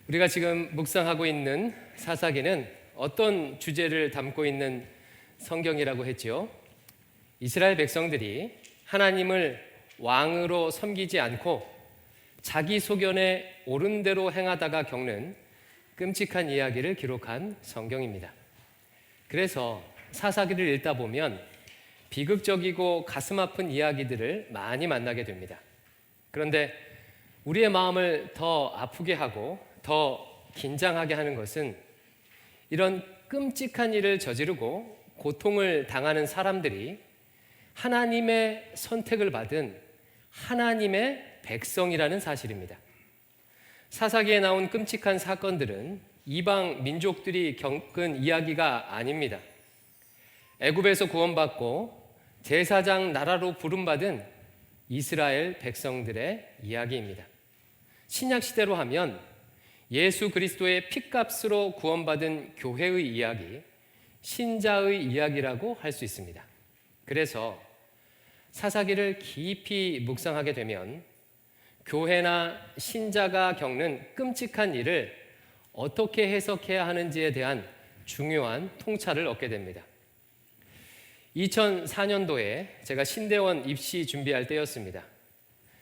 우리가 지금 묵상하고 있는 사사기는 어떤 주제를 담고 있는 성경이라고 했지요? 이스라엘 백성들이 하나님을 왕으로 섬기지 않고 자기 소견에 옳은 대로 행하다가 겪는 끔찍한 이야기를 기록한 성경입니다. 그래서 사사기를 읽다 보면 비극적이고 가슴 아픈 이야기들을 많이 만나게 됩니다. 그런데 우리의 마음을 더 아프게 하고 더 긴장하게 하는 것은 이런 끔찍한 일을 저지르고 고통을 당하는 사람들이 하나님의 선택을 받은 하나님의 백성이라는 사실입니다. 사사기에 나온 끔찍한 사건들은 이방 민족들이 겪은 이야기가 아닙니다. 애굽에서 구원받고 제사장 나라로 부름받은 이스라엘 백성들의 이야기입니다. 신약 시대로 하면 예수 그리스도의 핏값으로 구원받은 교회의 이야기, 신자의 이야기라고 할 수 있습니다. 그래서 사사기를 깊이 묵상하게 되면 교회나 신자가 겪는 끔찍한 일을 어떻게 해석해야 하는지에 대한 중요한 통찰을 얻게 됩니다. 2004년도에 제가 신대원 입시 준비할 때였습니다.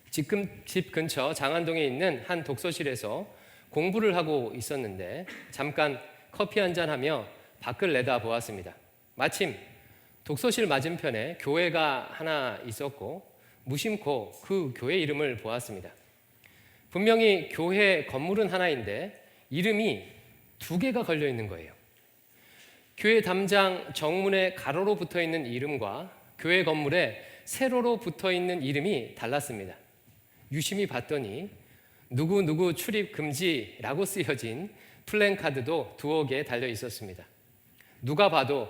집 근처 장안동에 있는 한 독서실에서 공부를 하고 있었는데 잠깐 커피 한잔 하며 밖을 내다보았습니다. 마침 독서실 맞은편에 교회가 하나 있었고 무심코 그 교회 이름을 보았습니다. 분명히 교회 건물은 하나인데 이름이 두 개가 걸려 있는 거예요. 교회 담장 정문에 가로로 붙어 있는 이름과 교회 건물에 세로로 붙어 있는 이름이 달랐습니다. 유심히 봤더니 누구 출입 금지라고 쓰여진 플랜카드도 두어 개 달려 있었습니다. 누가 봐도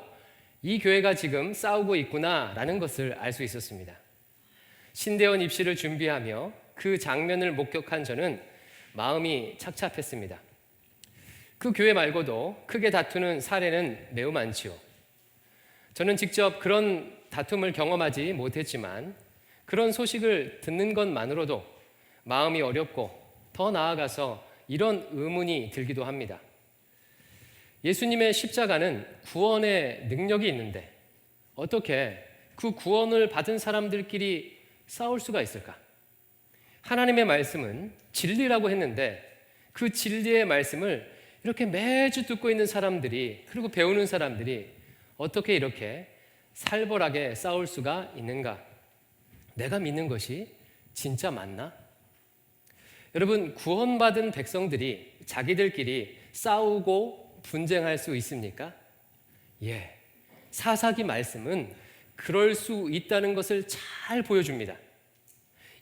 이 교회가 지금 싸우고 있구나라는 것을 알 수 있었습니다. 신대원 입시를 준비하며 그 장면을 목격한 저는 마음이 착잡했습니다. 그 교회 말고도 크게 다투는 사례는 매우 많지요. 저는 직접 그런 다툼을 경험하지 못했지만 그런 소식을 듣는 것만으로도 마음이 어렵고 더 나아가서 이런 의문이 들기도 합니다. 예수님의 십자가는 구원의 능력이 있는데 어떻게 그 구원을 받은 사람들끼리 싸울 수가 있을까? 하나님의 말씀은 진리라고 했는데 그 진리의 말씀을 이렇게 매주 듣고 있는 사람들이 그리고 배우는 사람들이 어떻게 이렇게 살벌하게 싸울 수가 있는가? 내가 믿는 것이 진짜 맞나? 여러분, 구원받은 백성들이 자기들끼리 싸우고 분쟁할 수 있습니까? 예, 사사기 말씀은 그럴 수 있다는 것을 잘 보여줍니다.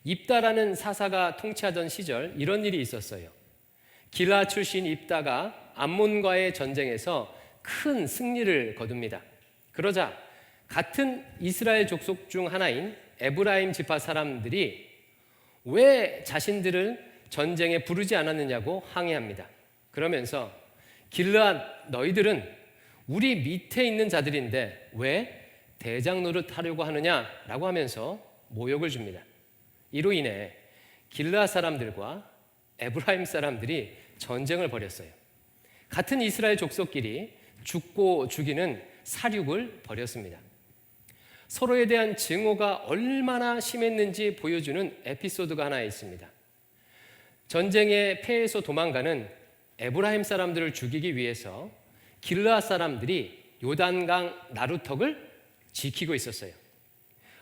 입다라는 사사가 통치하던 시절 이런 일이 있었어요. 길라 출신 입다가 암몬과의 전쟁에서 큰 승리를 거둡니다. 그러자 같은 이스라엘 족속 중 하나인 에브라임 지파 사람들이 왜 자신들을 전쟁에 부르지 않았느냐고 항의합니다. 그러면서 길르앗 너희들은 우리 밑에 있는 자들인데 왜 대장 노릇하려고 하느냐라고 하면서 모욕을 줍니다. 이로 인해 길르앗 사람들과 에브라임 사람들이 전쟁을 벌였어요. 같은 이스라엘 족속끼리 죽고 죽이는 사륙을 벌였습니다. 서로에 대한 증오가 얼마나 심했는지 보여주는 에피소드가 하나 있습니다. 전쟁의 패에서 도망가는 에브라임 사람들을 죽이기 위해서 길르앗 사람들이 요단강 나루턱을 지키고 있었어요.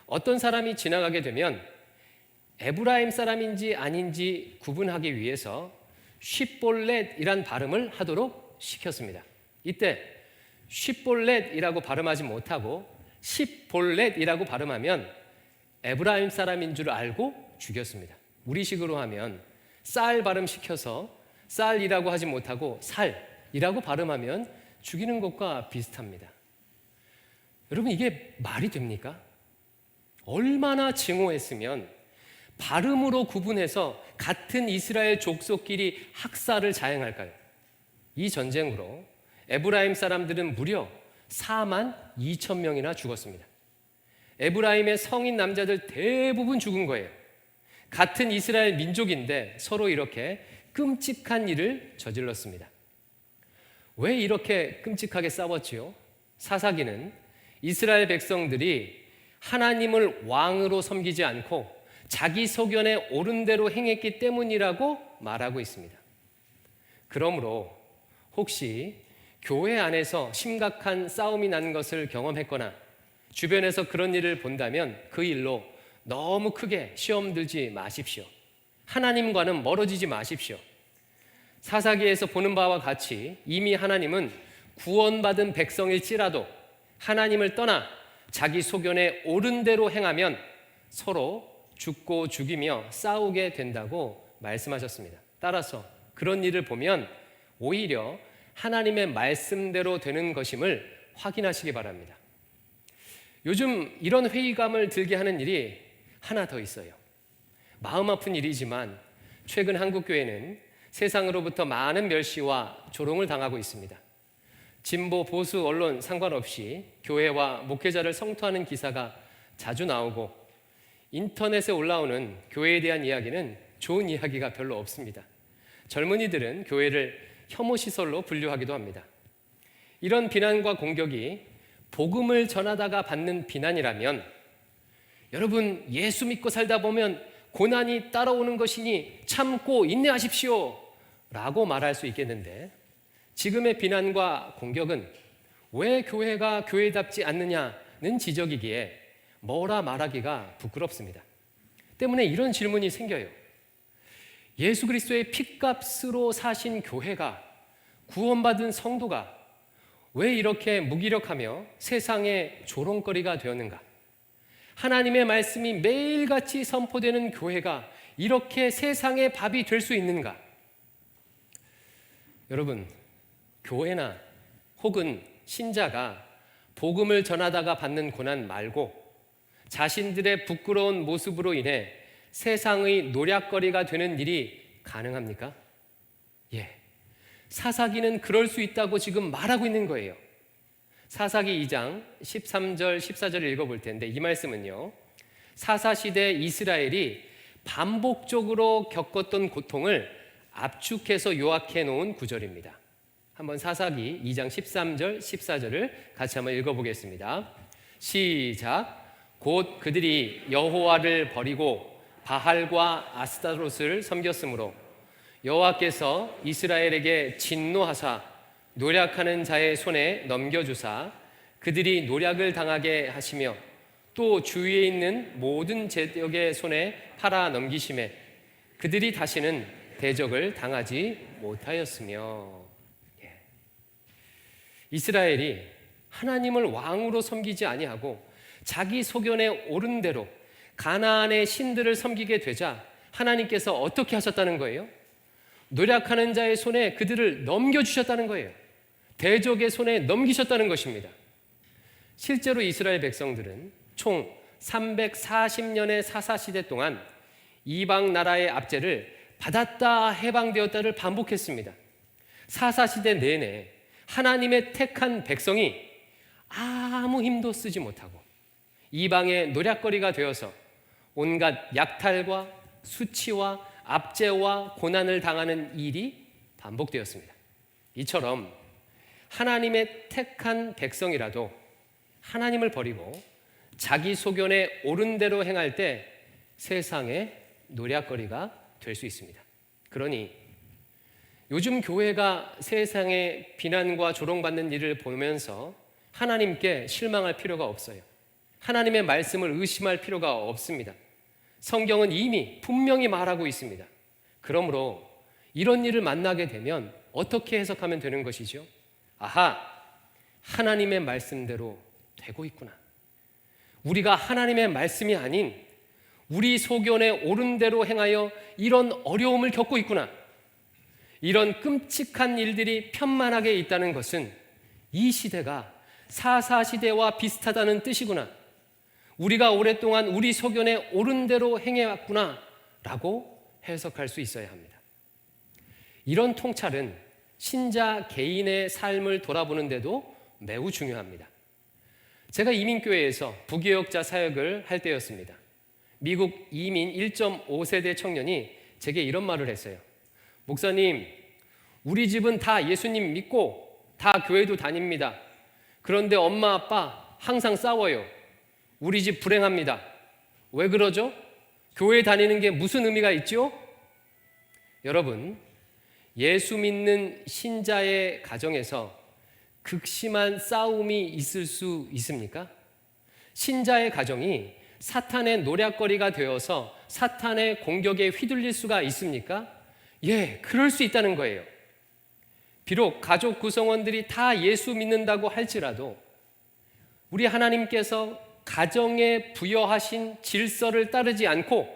어떤 사람이 지나가게 되면 에브라임 사람인지 아닌지 구분하기 위해서 쉽볼렛이란 발음을 하도록 시켰습니다. 이때 쉽볼렛이라고 발음하지 못하고 십볼렛이라고 발음하면 에브라임 사람인 줄 알고 죽였습니다. 우리식으로 하면 쌀 발음시켜서 쌀이라고 하지 못하고 살이라고 발음하면 죽이는 것과 비슷합니다. 여러분, 이게 말이 됩니까? 얼마나 증오했으면 발음으로 구분해서 같은 이스라엘 족속끼리 학살을 자행할까요? 이 전쟁으로 에브라임 사람들은 무려 4만 2천 명이나 죽었습니다. 에브라임의 성인 남자들 대부분 죽은 거예요. 같은 이스라엘 민족인데 서로 이렇게 끔찍한 일을 저질렀습니다. 왜 이렇게 끔찍하게 싸웠지요? 사사기는 이스라엘 백성들이 하나님을 왕으로 섬기지 않고 자기 소견에 옳은 대로 행했기 때문이라고 말하고 있습니다. 그러므로 혹시 교회 안에서 심각한 싸움이 난 것을 경험했거나 주변에서 그런 일을 본다면 그 일로 너무 크게 시험 들지 마십시오. 하나님과는 멀어지지 마십시오. 사사기에서 보는 바와 같이 이미 하나님은 구원받은 백성일지라도 하나님을 떠나 자기 소견에 옳은 대로 행하면 서로 죽고 죽이며 싸우게 된다고 말씀하셨습니다. 따라서 그런 일을 보면 오히려 하나님의 말씀대로 되는 것임을 확인하시기 바랍니다. 요즘 이런 회의감을 들게 하는 일이 하나 더 있어요. 마음 아픈 일이지만 최근 한국교회는 세상으로부터 많은 멸시와 조롱을 당하고 있습니다. 진보 보수 언론 상관없이 교회와 목회자를 성토하는 기사가 자주 나오고 인터넷에 올라오는 교회에 대한 이야기는 좋은 이야기가 별로 없습니다. 젊은이들은 교회를 혐오시설로 분류하기도 합니다. 이런 비난과 공격이 복음을 전하다가 받는 비난이라면 여러분 예수 믿고 살다 보면 고난이 따라오는 것이니 참고 인내하십시오 라고 말할 수 있겠는데 지금의 비난과 공격은 왜 교회가 교회답지 않느냐는 지적이기에 뭐라 말하기가 부끄럽습니다. 때문에 이런 질문이 생겨요. 예수 그리스도의 핏값으로 사신 교회가 구원받은 성도가 왜 이렇게 무기력하며 세상의 조롱거리가 되었는가? 하나님의 말씀이 매일같이 선포되는 교회가 이렇게 세상의 밥이 될 수 있는가? 여러분, 교회나 혹은 신자가 복음을 전하다가 받는 고난 말고 자신들의 부끄러운 모습으로 인해 세상의 노략거리가 되는 일이 가능합니까? 예. 사사기는 그럴 수 있다고 지금 말하고 있는 거예요. 사사기 2장 13절 14절을 읽어볼 텐데 이 말씀은요, 사사시대 이스라엘이 반복적으로 겪었던 고통을 압축해서 요약해 놓은 구절입니다. 한번 사사기 2장 13절 14절을 같이 한번 읽어보겠습니다. 시작. 곧 그들이 여호와를 버리고 바할과 아스타롯을 섬겼으므로 여호와께서 이스라엘에게 진노하사 노략하는 자의 손에 넘겨주사 그들이 노략을 당하게 하시며 또 주위에 있는 모든 제적의 손에 팔아 넘기심에 그들이 다시는 대적을 당하지 못하였으며. 이스라엘이 하나님을 왕으로 섬기지 아니하고 자기 소견에 옳은 대로 가나안의 신들을 섬기게 되자 하나님께서 어떻게 하셨다는 거예요? 노략하는 자의 손에 그들을 넘겨주셨다는 거예요. 대적의 손에 넘기셨다는 것입니다. 실제로 이스라엘 백성들은 총 340년의 사사시대 동안 이방 나라의 압제를 받았다 해방되었다를 반복했습니다. 사사시대 내내 하나님의 택한 백성이 아무 힘도 쓰지 못하고 이방의 노략거리가 되어서 온갖 약탈과 수치와 압제와 고난을 당하는 일이 반복되었습니다. 이처럼 하나님의 택한 백성이라도 하나님을 버리고 자기 소견에 옳은 대로 행할 때 세상의 노략거리가 될 수 있습니다. 그러니 요즘 교회가 세상의 비난과 조롱받는 일을 보면서 하나님께 실망할 필요가 없어요. 하나님의 말씀을 의심할 필요가 없습니다. 성경은 이미 분명히 말하고 있습니다. 그러므로 이런 일을 만나게 되면 어떻게 해석하면 되는 것이죠? 아하, 하나님의 말씀대로 되고 있구나. 우리가 하나님의 말씀이 아닌 우리 소견에 옳은 대로 행하여 이런 어려움을 겪고 있구나. 이런 끔찍한 일들이 편만하게 있다는 것은 이 시대가 사사시대와 비슷하다는 뜻이구나. 우리가 오랫동안 우리 소견에 옳은 대로 행해왔구나 라고 해석할 수 있어야 합니다. 이런 통찰은 신자 개인의 삶을 돌아보는 데도 매우 중요합니다. 제가 이민교회에서 부교역자 사역을 할 때였습니다. 미국 이민 1.5세대 청년이 제게 이런 말을 했어요. 목사님, 우리 집은 다 예수님 믿고 다 교회도 다닙니다. 그런데 엄마 아빠 항상 싸워요. 우리 집 불행합니다. 왜 그러죠? 교회 다니는 게 무슨 의미가 있죠? 여러분, 예수 믿는 신자의 가정에서 극심한 싸움이 있을 수 있습니까? 신자의 가정이 사탄의 노략거리가 되어서 사탄의 공격에 휘둘릴 수가 있습니까? 예, 그럴 수 있다는 거예요. 비록 가족 구성원들이 다 예수 믿는다고 할지라도 우리 하나님께서 가정에 부여하신 질서를 따르지 않고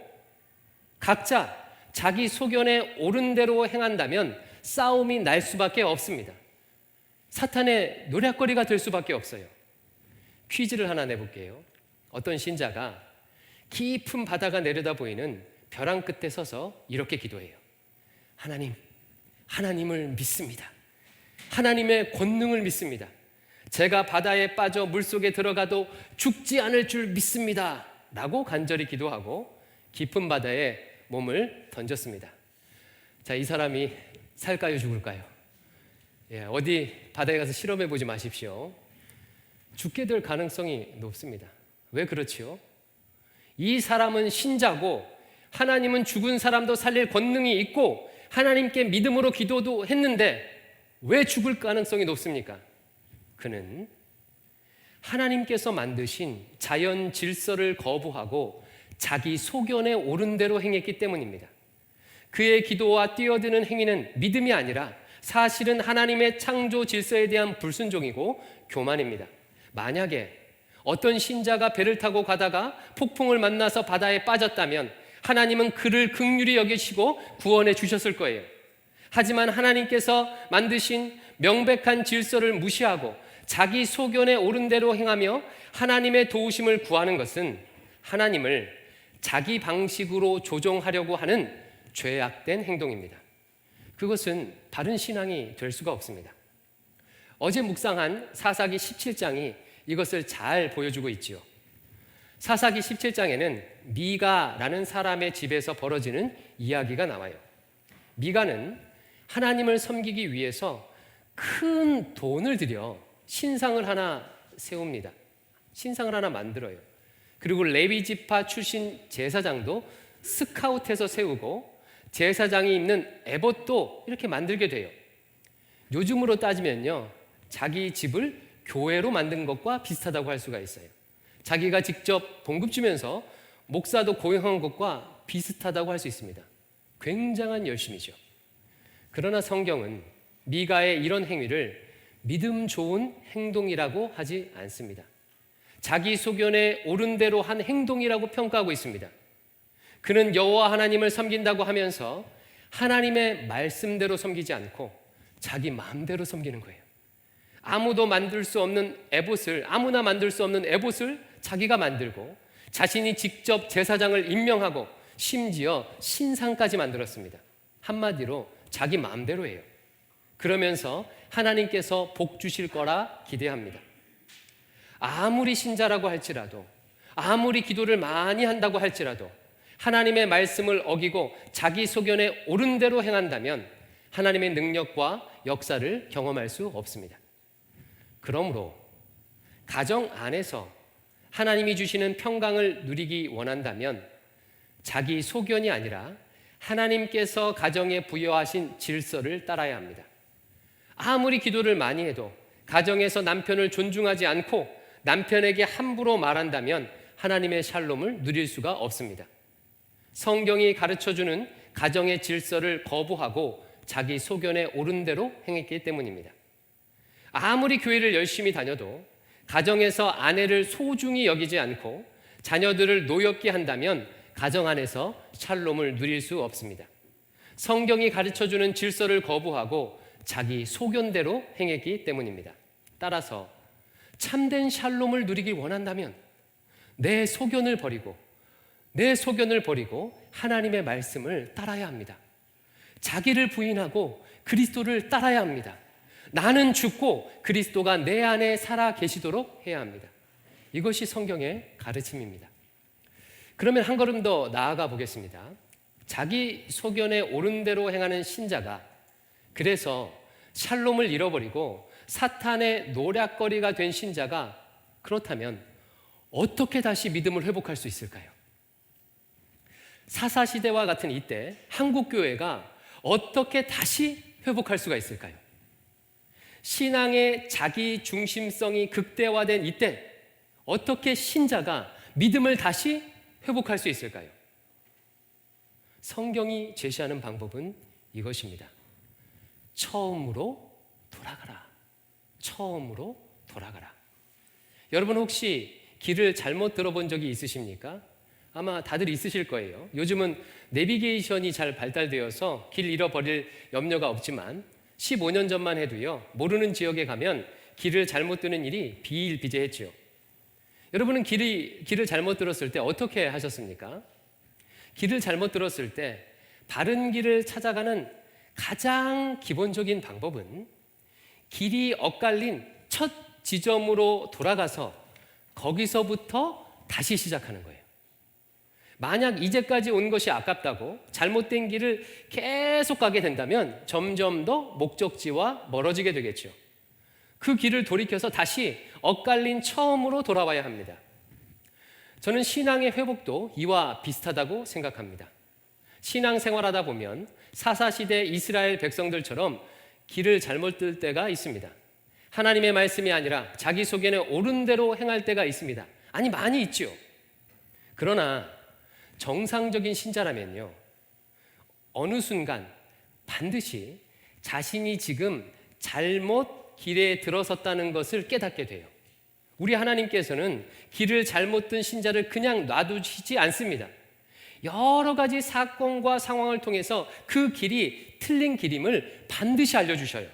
각자 자기 소견에 옳은 대로 행한다면 싸움이 날 수밖에 없습니다. 사탄의 노략거리가 될 수밖에 없어요. 퀴즈를 하나 내볼게요. 어떤 신자가 깊은 바다가 내려다 보이는 벼랑 끝에 서서 이렇게 기도해요. 하나님, 하나님을 믿습니다. 하나님의 권능을 믿습니다. 제가 바다에 빠져 물속에 들어가도 죽지 않을 줄 믿습니다. 라고 간절히 기도하고 깊은 바다에 몸을 던졌습니다. 자, 이 사람이 살까요, 죽을까요? 예, 어디 바다에 가서 실험해 보지 마십시오. 죽게 될 가능성이 높습니다. 왜 그렇지요? 이 사람은 신자고 하나님은 죽은 사람도 살릴 권능이 있고 하나님께 믿음으로 기도도 했는데 왜 죽을 가능성이 높습니까? 그는 하나님께서 만드신 자연 질서를 거부하고 자기 소견에 옳은 대로 행했기 때문입니다. 그의 기도와 뛰어드는 행위는 믿음이 아니라 사실은 하나님의 창조 질서에 대한 불순종이고 교만입니다. 만약에 어떤 신자가 배를 타고 가다가 폭풍을 만나서 바다에 빠졌다면 하나님은 그를 긍휼히 여기시고 구원해 주셨을 거예요. 하지만 하나님께서 만드신 명백한 질서를 무시하고 자기 소견에 옳은 대로 행하며 하나님의 도우심을 구하는 것은 하나님을 자기 방식으로 조종하려고 하는 죄악된 행동입니다. 그것은 바른 신앙이 될 수가 없습니다. 어제 묵상한 사사기 17장이 이것을 잘 보여주고 있지요. 사사기 17장에는 미가라는 사람의 집에서 벌어지는 이야기가 나와요. 미가는 하나님을 섬기기 위해서 큰 돈을 들여 신상을 하나 세웁니다. 신상을 하나 만들어요. 그리고 레위 지파 출신 제사장도 스카웃해서 세우고 제사장이 입는 에봇도 이렇게 만들게 돼요. 요즘으로 따지면요, 자기 집을 교회로 만든 것과 비슷하다고 할 수가 있어요. 자기가 직접 봉급 주면서 목사도 고용한 것과 비슷하다고 할 수 있습니다. 굉장한 열심이죠. 그러나 성경은 미가의 이런 행위를 믿음 좋은 행동이라고 하지 않습니다. 자기 소견에 옳은 대로 한 행동이라고 평가하고 있습니다. 그는 여호와 하나님을 섬긴다고 하면서 하나님의 말씀대로 섬기지 않고 자기 마음대로 섬기는 거예요. 아무나 만들 수 없는 에봇을 자기가 만들고 자신이 직접 제사장을 임명하고 심지어 신상까지 만들었습니다. 한마디로 자기 마음대로 해요. 그러면서 하나님께서 복 주실 거라 기대합니다. 아무리 신자라고 할지라도, 아무리 기도를 많이 한다고 할지라도 하나님의 말씀을 어기고 자기 소견에 옳은 대로 행한다면 하나님의 능력과 역사를 경험할 수 없습니다. 그러므로 가정 안에서 하나님이 주시는 평강을 누리기 원한다면 자기 소견이 아니라 하나님께서 가정에 부여하신 질서를 따라야 합니다. 아무리 기도를 많이 해도 가정에서 남편을 존중하지 않고 남편에게 함부로 말한다면 하나님의 샬롬을 누릴 수가 없습니다. 성경이 가르쳐주는 가정의 질서를 거부하고 자기 소견에 옳은 대로 행했기 때문입니다. 아무리 교회를 열심히 다녀도 가정에서 아내를 소중히 여기지 않고 자녀들을 노엽게 한다면 가정 안에서 샬롬을 누릴 수 없습니다. 성경이 가르쳐주는 질서를 거부하고 자기 소견대로 행했기 때문입니다. 따라서 참된 샬롬을 누리길 원한다면 내 소견을 버리고 하나님의 말씀을 따라야 합니다. 자기를 부인하고 그리스도를 따라야 합니다. 나는 죽고 그리스도가 내 안에 살아 계시도록 해야 합니다. 이것이 성경의 가르침입니다. 그러면 한 걸음 더 나아가 보겠습니다. 자기 소견에 옳은 대로 행하는 신자가 그래서 샬롬을 잃어버리고 사탄의 노략거리가 된 신자가 그렇다면 어떻게 다시 믿음을 회복할 수 있을까요? 사사시대와 같은 이때 한국교회가 어떻게 다시 회복할 수가 있을까요? 신앙의 자기 중심성이 극대화된 이때 어떻게 신자가 믿음을 다시 회복할 수 있을까요? 성경이 제시하는 방법은 이것입니다. 처음으로 돌아가라. 처음으로 돌아가라. 여러분 혹시 길을 잘못 들어본 적이 있으십니까? 아마 다들 있으실 거예요. 요즘은 내비게이션이 잘 발달되어서 길 잃어버릴 염려가 없지만 15년 전만 해도요, 모르는 지역에 가면 길을 잘못 듣는 일이 비일비재했죠. 여러분은 길을 잘못 들었을 때 어떻게 하셨습니까? 길을 잘못 들었을 때 바른 길을 찾아가는 가장 기본적인 방법은 길이 엇갈린 첫 지점으로 돌아가서 거기서부터 다시 시작하는 거예요. 만약 이제까지 온 것이 아깝다고 잘못된 길을 계속 가게 된다면 점점 더 목적지와 멀어지게 되겠죠. 그 길을 돌이켜서 다시 엇갈린 처음으로 돌아와야 합니다. 저는 신앙의 회복도 이와 비슷하다고 생각합니다. 신앙생활하다 보면 사사시대 이스라엘 백성들처럼 길을 잘못 들 때가 있습니다. 하나님의 말씀이 아니라 자기 소견에 옳은 대로 행할 때가 있습니다. 아니, 많이 있죠. 그러나 정상적인 신자라면요, 어느 순간 반드시 자신이 지금 잘못 길에 들어섰다는 것을 깨닫게 돼요. 우리 하나님께서는 길을 잘못 든 신자를 그냥 놔두시지 않습니다. 여러 가지 사건과 상황을 통해서 그 길이 틀린 길임을 반드시 알려주셔요.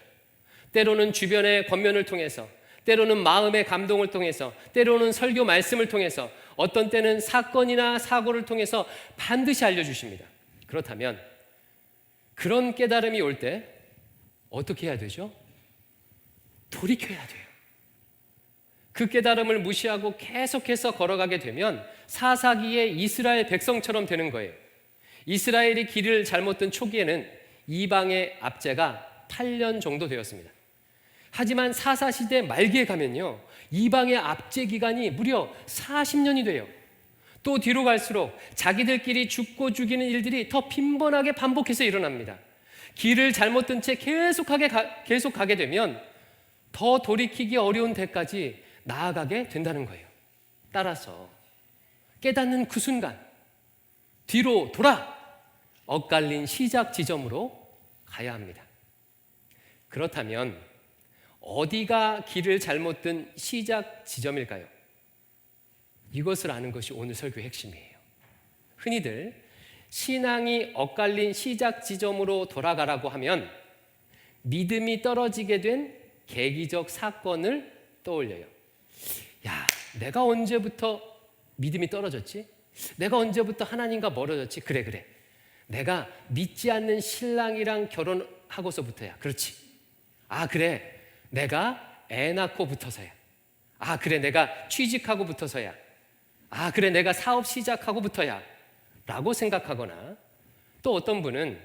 때로는 주변의 권면을 통해서, 때로는 마음의 감동을 통해서, 때로는 설교 말씀을 통해서, 어떤 때는 사건이나 사고를 통해서 반드시 알려주십니다. 그렇다면 그런 깨달음이 올 때 어떻게 해야 되죠? 돌이켜야 돼요. 그 깨달음을 무시하고 계속해서 걸어가게 되면 사사기의 이스라엘 백성처럼 되는 거예요. 이스라엘이 길을 잘못 든 초기에는 이방의 압제가 8년 정도 되었습니다. 하지만 사사시대 말기에 가면요, 이방의 압제 기간이 무려 40년이 돼요. 또 뒤로 갈수록 자기들끼리 죽고 죽이는 일들이 더 빈번하게 반복해서 일어납니다. 길을 잘못 든 채 계속 가게 되면 더 돌이키기 어려운 데까지 나아가게 된다는 거예요. 따라서 깨닫는 그 순간 뒤로 돌아 엇갈린 시작 지점으로 가야 합니다. 그렇다면 어디가 길을 잘못 든 시작 지점일까요? 이것을 아는 것이 오늘 설교의 핵심이에요. 흔히들 신앙이 엇갈린 시작 지점으로 돌아가라고 하면 믿음이 떨어지게 된 계기적 사건을 떠올려요. 야, 내가 언제부터 믿음이 떨어졌지? 내가 언제부터 하나님과 멀어졌지? 그래. 내가 믿지 않는 신랑이랑 결혼하고서부터야. 그렇지. 아, 그래. 내가 애 낳고 붙어서야. 아, 그래. 내가 취직하고 붙어서야. 아, 그래. 내가 사업 시작하고 붙어야. 라고 생각하거나, 또 어떤 분은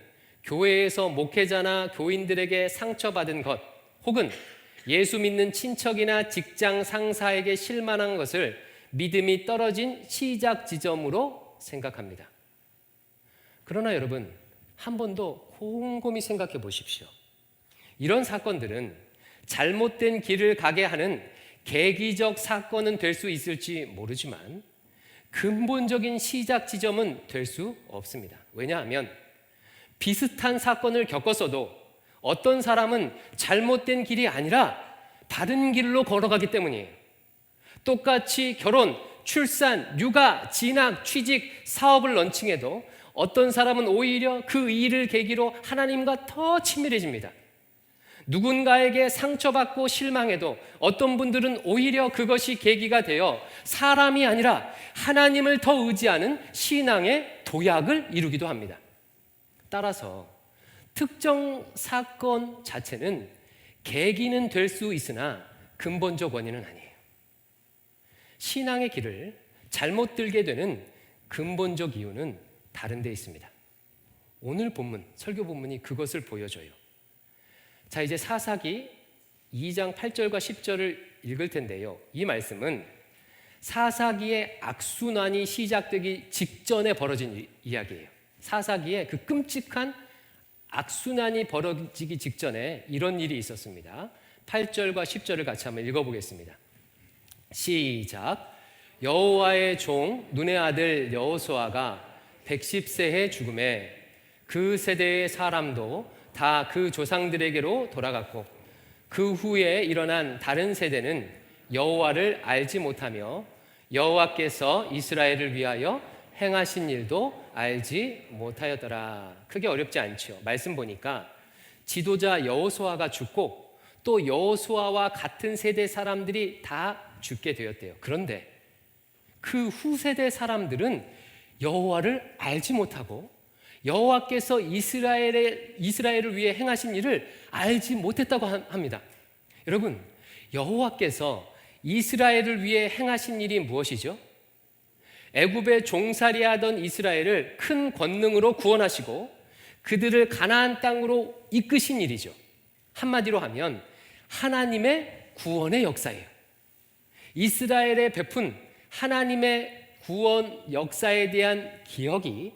교회에서 목회자나 교인들에게 상처받은 것, 혹은 예수 믿는 친척이나 직장 상사에게 실망한 것을 믿음이 떨어진 시작 지점으로 생각합니다. 그러나 여러분, 한 번 더 곰곰이 생각해 보십시오. 이런 사건들은 잘못된 길을 가게 하는 계기적 사건은 될 수 있을지 모르지만 근본적인 시작 지점은 될 수 없습니다. 왜냐하면 비슷한 사건을 겪었어도 어떤 사람은 잘못된 길이 아니라 바른 길로 걸어가기 때문이에요. 똑같이 결혼, 출산, 육아, 진학, 취직, 사업을 런칭해도 어떤 사람은 오히려 그 일을 계기로 하나님과 더 친밀해집니다. 누군가에게 상처받고 실망해도 어떤 분들은 오히려 그것이 계기가 되어 사람이 아니라 하나님을 더 의지하는 신앙의 도약을 이루기도 합니다. 따라서 특정 사건 자체는 계기는 될 수 있으나 근본적 원인은 아니에요. 신앙의 길을 잘못 들게 되는 근본적 이유는 다른 데 있습니다. 오늘 본문, 설교 본문이 그것을 보여줘요. 자, 이제 사사기 2장 8절과 10절을 읽을 텐데요. 이 말씀은 사사기의 악순환이 시작되기 직전에 벌어진 이야기예요. 사사기에 그 끔찍한 악순환이 벌어지기 직전에 이런 일이 있었습니다. 8절과 10절을 같이 한번 읽어보겠습니다. 시작. 여호와의 종 눈의 아들 여호수아가 110세에 죽음에 그 세대의 사람도 다 그 조상들에게로 돌아갔고 그 후에 일어난 다른 세대는 여호와를 알지 못하며 여호와께서 이스라엘을 위하여 행하신 일도 알지 못하였더라. 크게 어렵지 않죠. 말씀 보니까 지도자 여호수아가 죽고 또 여호수아와 같은 세대 사람들이 다 죽게 되었대요. 그런데 그 후세대 사람들은 여호와를 알지 못하고 여호와께서 이스라엘을 위해 행하신 일을 알지 못했다고 합니다. 여러분, 여호와께서 이스라엘을 위해 행하신 일이 무엇이죠? 애굽에 종살이하던 이스라엘을 큰 권능으로 구원하시고 그들을 가나안 땅으로 이끄신 일이죠. 한마디로 하면 하나님의 구원의 역사예요. 이스라엘에 베푼 하나님의 구원 역사에 대한 기억이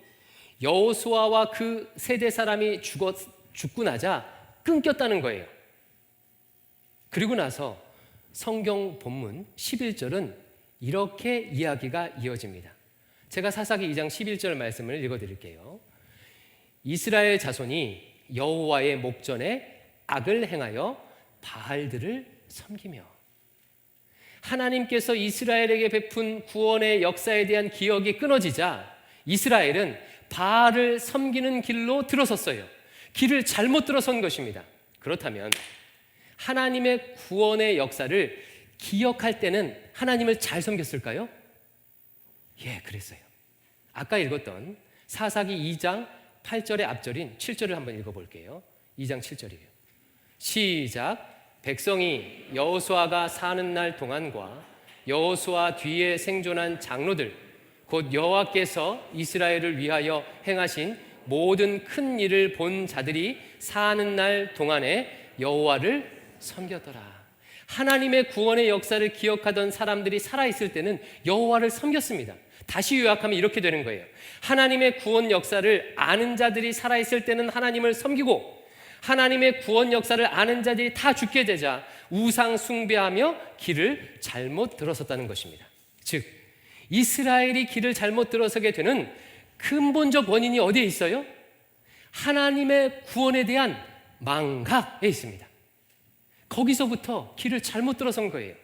여호수아와 그 세대 사람이 죽고 나자 끊겼다는 거예요. 그리고 나서 성경 본문 11절은 이렇게 이야기가 이어집니다. 제가 사사기 2장 11절 말씀을 읽어드릴게요. 이스라엘 자손이 여호와의 목전에 악을 행하여 바알들을 섬기며. 하나님께서 이스라엘에게 베푼 구원의 역사에 대한 기억이 끊어지자 이스라엘은 바알을 섬기는 길로 들어섰어요. 길을 잘못 들어선 것입니다. 그렇다면 하나님의 구원의 역사를 기억할 때는 하나님을 잘 섬겼을까요? 예, 그랬어요. 아까 읽었던 사사기 2장 8절의 앞절인 7절을 한번 읽어볼게요. 2장 7절이에요. 시작. 백성이 여호수아가 사는 날 동안과 여호수아 뒤에 생존한 장로들 곧 여호와께서 이스라엘을 위하여 행하신 모든 큰 일을 본 자들이 사는 날 동안에 여호와를 섬겼더라. 하나님의 구원의 역사를 기억하던 사람들이 살아있을 때는 여호와를 섬겼습니다. 다시 요약하면 이렇게 되는 거예요. 하나님의 구원 역사를 아는 자들이 살아있을 때는 하나님을 섬기고 하나님의 구원 역사를 아는 자들이 다 죽게 되자 우상 숭배하며 길을 잘못 들어섰다는 것입니다. 즉 이스라엘이 길을 잘못 들어서게 되는 근본적 원인이 어디에 있어요? 하나님의 구원에 대한 망각에 있습니다. 거기서부터 길을 잘못 들어선 거예요.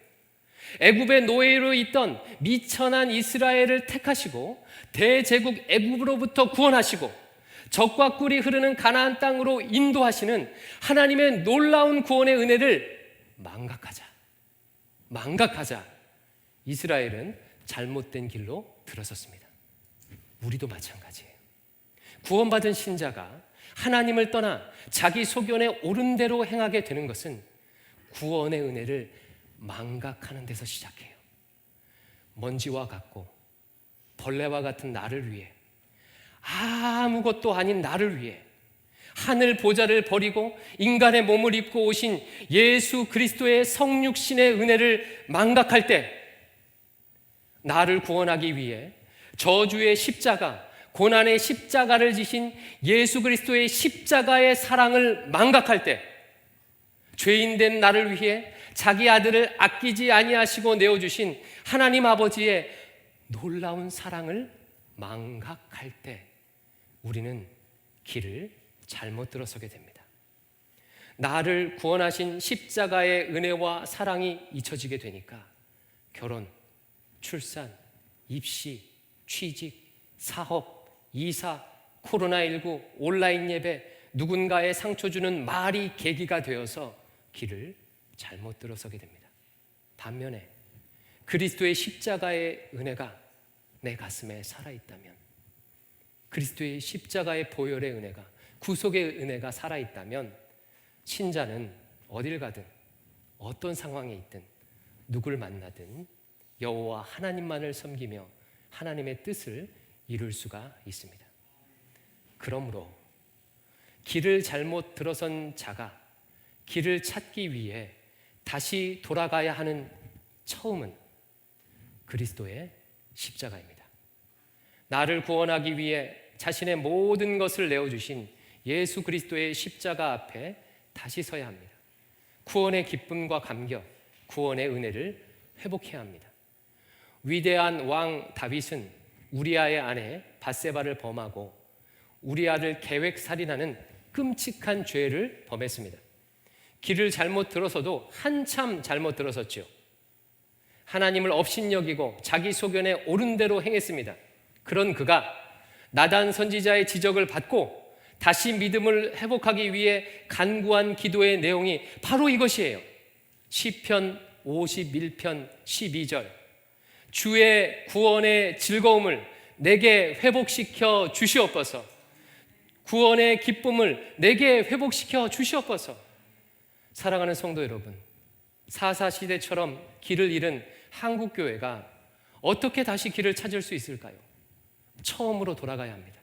애굽의 노예로 있던 미천한 이스라엘을 택하시고 대제국 애굽으로부터 구원하시고 적과 꿀이 흐르는 가나안 땅으로 인도하시는 하나님의 놀라운 구원의 은혜를 망각하자 이스라엘은 잘못된 길로 들어섰습니다. 우리도 마찬가지예요. 구원받은 신자가 하나님을 떠나 자기 소견에 옳은 대로 행하게 되는 것은 구원의 은혜를 망각하는 데서 시작해요. 먼지와 같고 벌레와 같은 나를 위해, 아무것도 아닌 나를 위해 하늘 보좌를 버리고 인간의 몸을 입고 오신 예수 그리스도의 성육신의 은혜를 망각할 때, 나를 구원하기 위해 저주의 십자가, 고난의 십자가를 지신 예수 그리스도의 십자가의 사랑을 망각할 때, 죄인된 나를 위해 자기 아들을 아끼지 아니하시고 내어주신 하나님 아버지의 놀라운 사랑을 망각할 때 우리는 길을 잘못 들어서게 됩니다. 나를 구원하신 십자가의 은혜와 사랑이 잊혀지게 되니까 결혼, 출산, 입시, 취직, 사업, 이사, 코로나19, 온라인 예배, 누군가의 상처 주는 말이 계기가 되어서 길을 잘못 들어서게 됩니다. 반면에 그리스도의 십자가의 은혜가 내 가슴에 살아있다면, 그리스도의 십자가의 보혈의 은혜가, 구속의 은혜가 살아있다면 신자는 어딜 가든 어떤 상황에 있든 누굴 만나든 여호와 하나님만을 섬기며 하나님의 뜻을 이룰 수가 있습니다. 그러므로 길을 잘못 들어선 자가 길을 찾기 위해 다시 돌아가야 하는 처음은 그리스도의 십자가입니다. 나를 구원하기 위해 자신의 모든 것을 내어주신 예수 그리스도의 십자가 앞에 다시 서야 합니다. 구원의 기쁨과 감격, 구원의 은혜를 회복해야 합니다. 위대한 왕 다윗은 우리아의 아내 밧세바를 범하고 우리아를 계획살인하는 끔찍한 죄를 범했습니다. 길을 잘못 들어서도 한참 잘못 들어섰죠. 하나님을 업신여기고 자기 소견에 옳은 대로 행했습니다. 그런 그가 나단 선지자의 지적을 받고 다시 믿음을 회복하기 위해 간구한 기도의 내용이 바로 이것이에요. 시편 51편 12절. 주의 구원의 즐거움을 내게 회복시켜 주시옵소서. 구원의 기쁨을 내게 회복시켜 주시옵소서. 사랑하는 성도 여러분, 사사시대처럼 길을 잃은 한국교회가 어떻게 다시 길을 찾을 수 있을까요? 처음으로 돌아가야 합니다.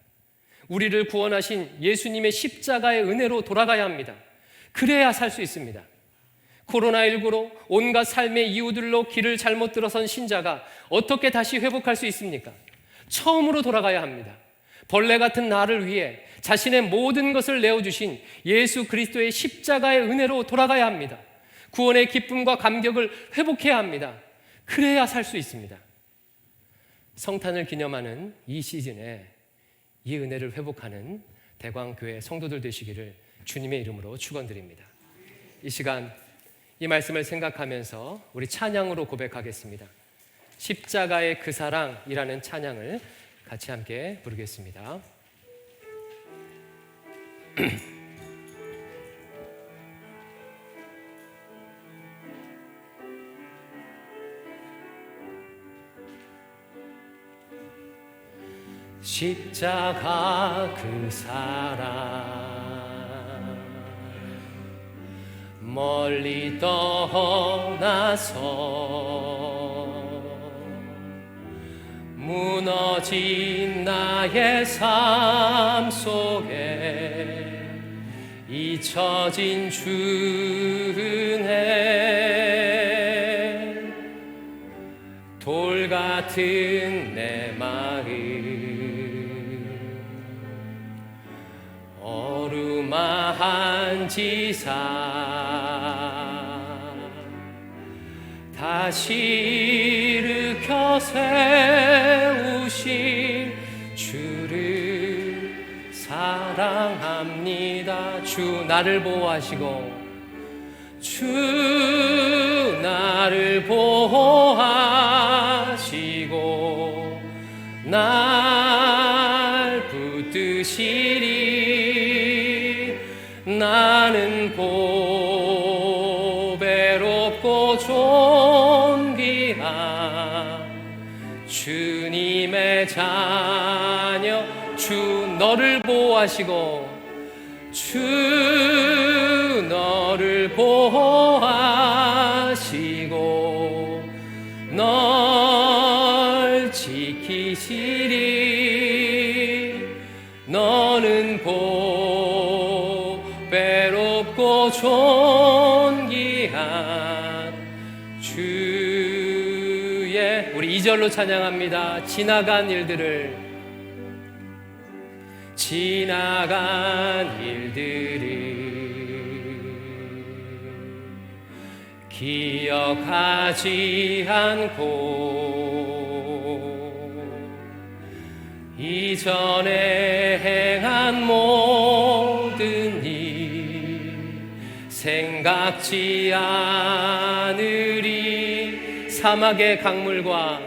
우리를 구원하신 예수님의 십자가의 은혜로 돌아가야 합니다. 그래야 살 수 있습니다. 코로나19로 온갖 삶의 이유들로 길을 잘못 들어선 신자가 어떻게 다시 회복할 수 있습니까? 처음으로 돌아가야 합니다. 벌레 같은 나를 위해 자신의 모든 것을 내어주신 예수 그리스도의 십자가의 은혜로 돌아가야 합니다. 구원의 기쁨과 감격을 회복해야 합니다. 그래야 살 수 있습니다. 성탄을 기념하는 이 시즌에 이 은혜를 회복하는 대광교회 성도들 되시기를 주님의 이름으로 축원드립니다. 이 시간 이 말씀을 생각하면서 우리 찬양으로 고백하겠습니다. 십자가의 그 사랑이라는 찬양을 같이 함께 부르겠습니다. 십자가 그 사랑 멀리 떠나서 무너진 나의 삶 속에 잊혀진 주은혜 돌 같은 내 마음 어루만한 지사 다시 일으켜 세우신 주를 사랑합니다. 주 나를 보호하시고 주 나를 보호하시고 날 붙드시리 나는 보배롭고 존귀한 주님의 자녀 주 너를 보호하시고 주 너를 보호하시고 널 지키시리 너는 보배롭고 존귀한 주의 우리 2절로 찬양합니다. 지나간 일들을 지나간 일들을 기억하지 않고 이전에 행한 모든 일 생각지 않으리 사막의 강물과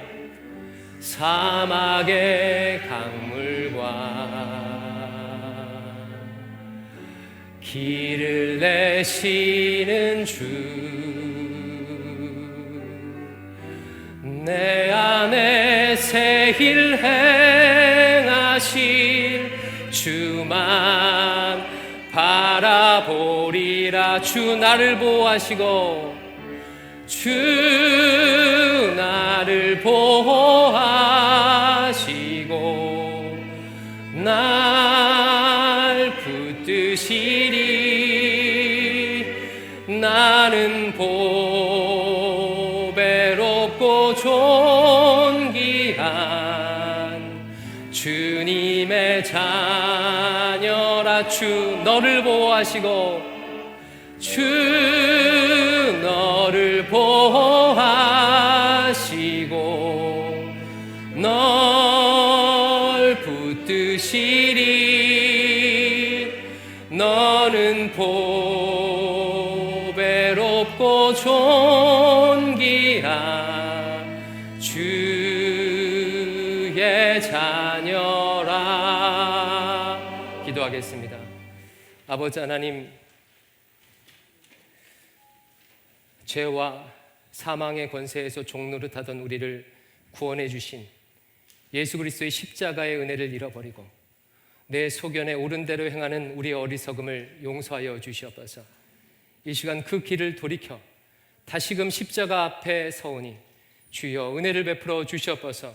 길을 내시는 주 내 안에 새 일 행하실 주만 바라보리라 주 나를 보호하시고 주 나를 보호하시고 날 붙드시 나는 보배롭고 존귀한 주님의 자녀라. 주 너를 보호하시고 주 너를 보호하시고 널 붙드시리. 너는 보배롭고 존귀한 주의 자녀라. 기도하겠습니다. 아버지 하나님, 죄와 사망의 권세에서 종노릇하던 우리를 구원해 주신 예수 그리스도의 십자가의 은혜를 잃어버리고 내 소견에 옳은 대로 행하는 우리의 어리석음을 용서하여 주시옵소서. 이 시간 그 길을 돌이켜 다시금 십자가 앞에 서오니 주여 은혜를 베풀어 주시옵소서.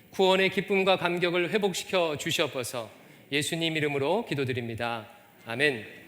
구원의 기쁨과 감격을 회복시켜 주시옵소서. 예수님 이름으로 기도드립니다. 아멘.